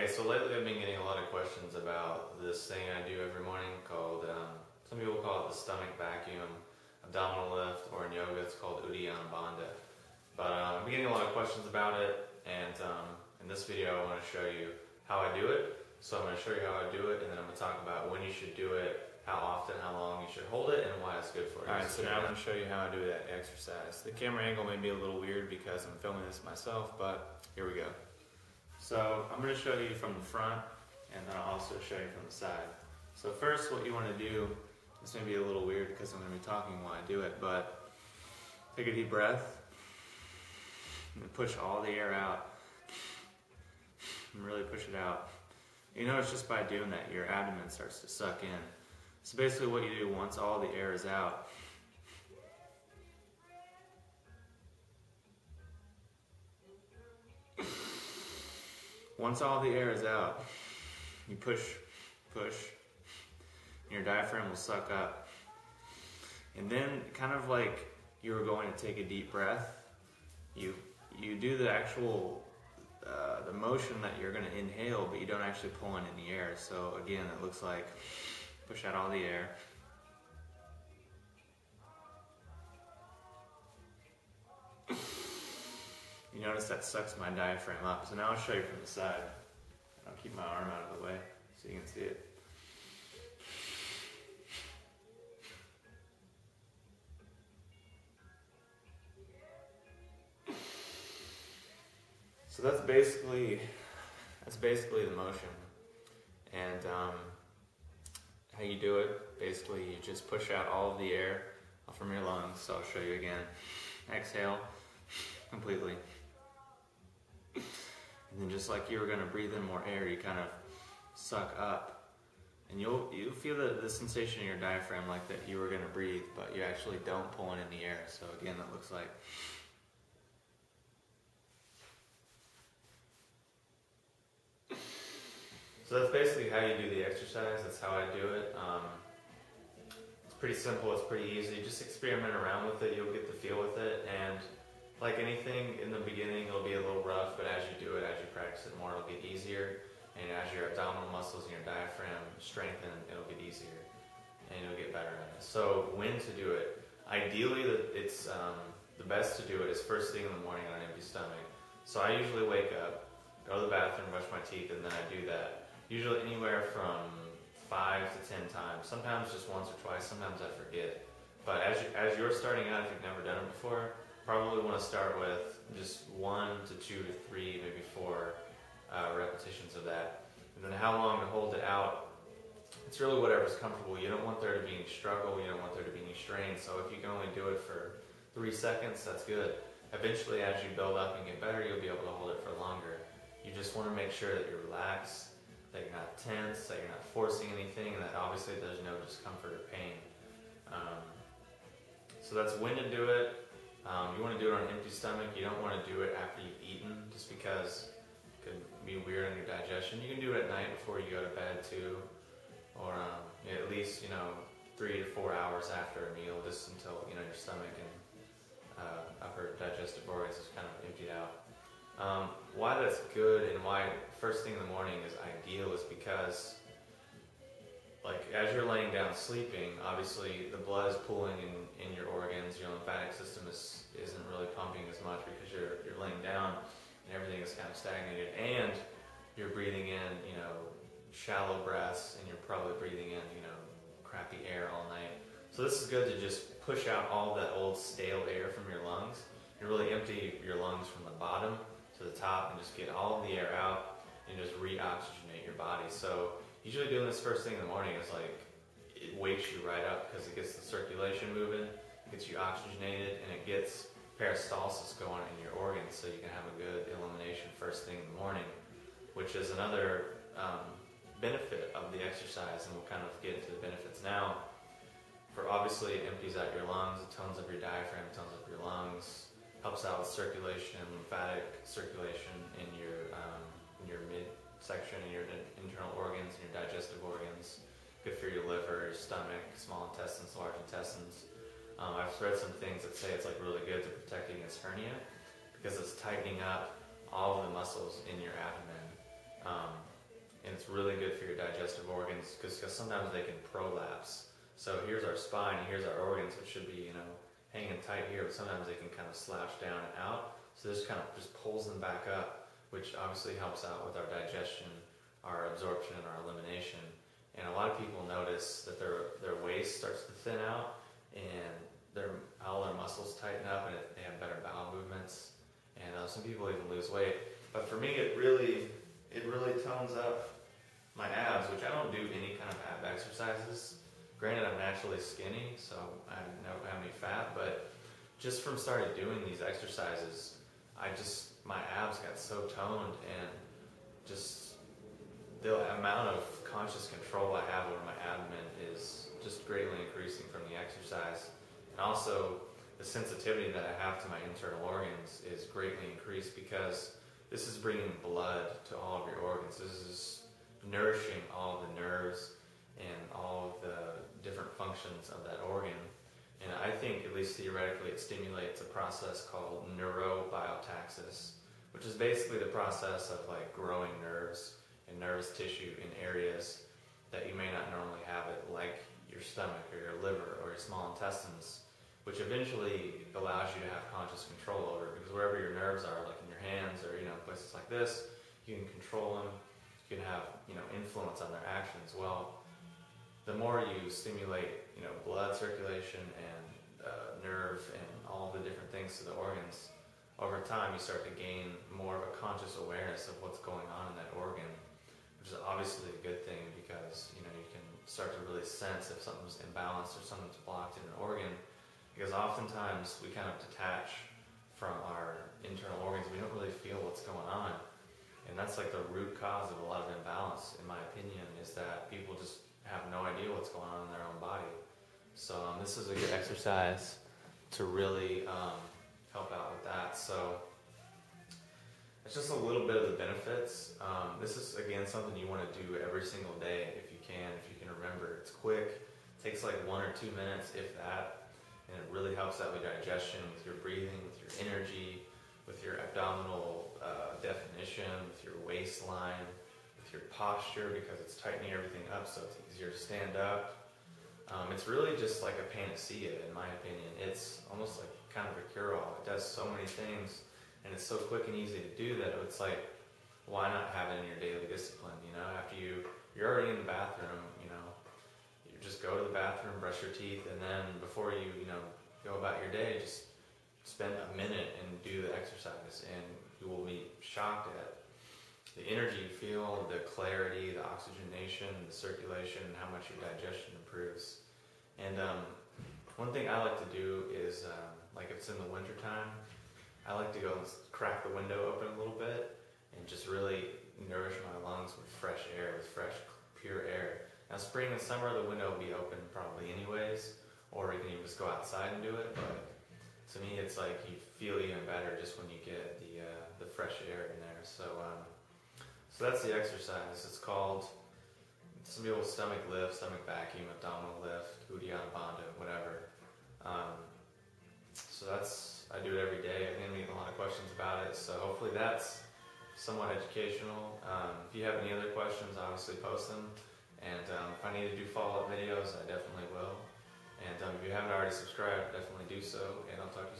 Okay, so lately I've been getting a lot of questions about this thing I do every morning called, some people call it the stomach vacuum, abdominal lift, or in yoga it's called uddiyana bandha. But I've been getting a lot of questions about it, and in this video I want to show you how I do it. So I'm going to show you how I do it, and then I'm going to talk about when you should do it, how often, how long you should hold it, and why it's good for you. Alright, so now I'm going to show you how I do that exercise. The camera angle may be a little weird because I'm filming this myself, but here we go. So I'm going to show you from the front, and then I'll also show you from the side. So first, what you want to do, this may be a little weird because I'm going to be talking while I do it, but take a deep breath, and push all the air out, and really push it out. You notice just by doing that, your abdomen starts to suck in. So basically what you do once all the air is out, you push, and your diaphragm will suck up. And then, kind of like you were going to take a deep breath, you do the actual the motion that you're going to inhale, but you don't actually pull in any air. So again, it looks like push out all the air. You notice that sucks my diaphragm up. So now I'll show you from the side. I'll keep my arm out of the way so you can see it. So that's basically the motion. And how you do it, basically you just push out all of the air from your lungs. So I'll show you again. Exhale completely. And then just like you were going to breathe in more air, you kind of suck up. And you'll feel the sensation in your diaphragm like that you were going to breathe, but you actually don't pull in any air. So again, that looks like. So that's basically how you do the exercise. That's how I do it. It's pretty simple, it's pretty easy. Just experiment around with it, you'll get the feel with it. And like anything, in the beginning it'll be a little rough, but as you do it, as you practice it more, it'll get easier. And as your abdominal muscles and your diaphragm strengthen, it'll get easier. And you'll get better at it. So when to do it? Ideally, it's the best to do it is first thing in the morning on an empty stomach. So I usually wake up, go to the bathroom, brush my teeth, and then I do that. Usually anywhere from 5 to 10 times. Sometimes just once or twice, sometimes I forget. But as you're starting out, if you've never done it before, probably want to start with just 1 to 2 to 3, maybe 4 repetitions of that. And then how long to hold it out, it's really whatever's comfortable. You don't want there to be any struggle, you don't want there to be any strain. So if you can only do it for 3 seconds, that's good. Eventually, as you build up and get better, you'll be able to hold it for longer. You just want to make sure that you're relaxed, that you're not tense, that you're not forcing anything, and that obviously there's no discomfort or pain. So that's when to do it. You want to do it on an empty stomach. You don't want to do it after you've eaten, just because it could be weird on your digestion. You can do it at night before you go to bed too, or at least 3 to 4 hours after a meal, just until your stomach and upper digestive organs is kind of emptied out. Why that's good and why first thing in the morning is ideal is because, like, as you're laying down sleeping, obviously the blood is pooling in your organs, your lymphatic system isn't really pumping as much because you're laying down and everything is kind of stagnated, and you're breathing in, shallow breaths, and you're probably breathing in, crappy air all night. So this is good to just push out all that old stale air from your lungs and really empty your lungs from the bottom to the top and just get all of the air out and just re-oxygenate your body. So usually doing this first thing in the morning is like, it wakes you right up because it gets the circulation moving, it gets you oxygenated, and it gets peristalsis going in your organs so you can have a good elimination first thing in the morning, which is another benefit of the exercise, and we'll kind of get into the benefits now. For obviously it empties out your lungs, it tones up your diaphragm, it tones up your lungs, helps out with circulation, lymphatic circulation in your midsection, in your internal organs, and your digestive organs. Good for your liver, your stomach, small intestines, large intestines. I've read some things that say it's like really good to protect against hernia because it's tightening up all of the muscles in your abdomen. it's really good for your digestive organs because sometimes they can prolapse. So here's our spine, here's our organs, which should be, hanging tight here, but sometimes they can kind of slouch down and out. So this kind of just pulls them back up, which obviously helps out with our digestion, our absorption, and our elimination. And a lot of people notice that their waist starts to thin out, and all their muscles tighten up, and they have better bowel movements. And some people even lose weight. But for me, it really tones up my abs, which I don't do any kind of ab exercises. Granted, I'm naturally skinny, so I don't have any fat, but just from starting doing these exercises, my abs got so toned, and just the amount of conscious control I have over my abdomen is just greatly increasing from the exercise. And also, the sensitivity that I have to my internal organs is greatly increased because this is bringing blood to all of your organs. This is nourishing all the nerves and all of the different functions of that organ. And I think, at least theoretically, it stimulates a process called neurobiotaxis, which is basically the process of like growing nerves and nervous tissue in areas that you may not normally have it, like your stomach or your liver or your small intestines, which eventually allows you to have conscious control over it, because wherever your nerves are, like in your hands or places like this, you can control them. You can have influence on their actions. Well, the more you stimulate blood circulation and nerve and all the different things to the organs, over time you start to gain more of a conscious awareness of what's going on in that organ, which is obviously a good thing because you can start to really sense if something's imbalanced or something's blocked in an organ, because oftentimes we kind of detach from our internal organs. We don't really feel what's going on, and that's like the root cause of a lot of imbalance, in my opinion, is that people just have no idea what's going on in their own body. So this is a good exercise to really help out with that. So it's just a little bit of the benefits. This is, again, something you want to do every single day if you can remember. It's quick, it takes like 1 or 2 minutes, if that, and it really helps out with digestion, with your breathing, with your energy, with your abdominal definition, with your waistline, with your posture, because it's tightening everything up so it's easier to stand up. It's really just like a panacea, in my opinion. It's almost like kind of a cure-all. It does so many things, and it's so quick and easy to do that it's like, why not have it in your daily discipline? After you're already in the bathroom, you just go to the bathroom, brush your teeth, and then before you go about your day, just spend a minute and do the exercise, and you will be shocked at the energy you feel, the clarity, the oxygenation, the circulation, and how much your digestion improves. And one thing I like to do is, like if it's in the wintertime, I like to go and crack the window open a little bit and just really nourish my lungs with fresh air, with fresh, pure air. Now, spring and summer, the window will be open probably anyways, or you can even just go outside and do it. But to me, it's like you feel even better just when you get the fresh air in there. So that's the exercise. It's called, some people, stomach lift, stomach vacuum, abdominal lift, uddiyana, bandha, whatever. So I do it every day. I'm getting a lot of questions about it, so hopefully that's somewhat educational. If you have any other questions, obviously post them. And if I need to do follow-up videos, I definitely will. And if you haven't already subscribed, definitely do so. And I'll talk to you soon.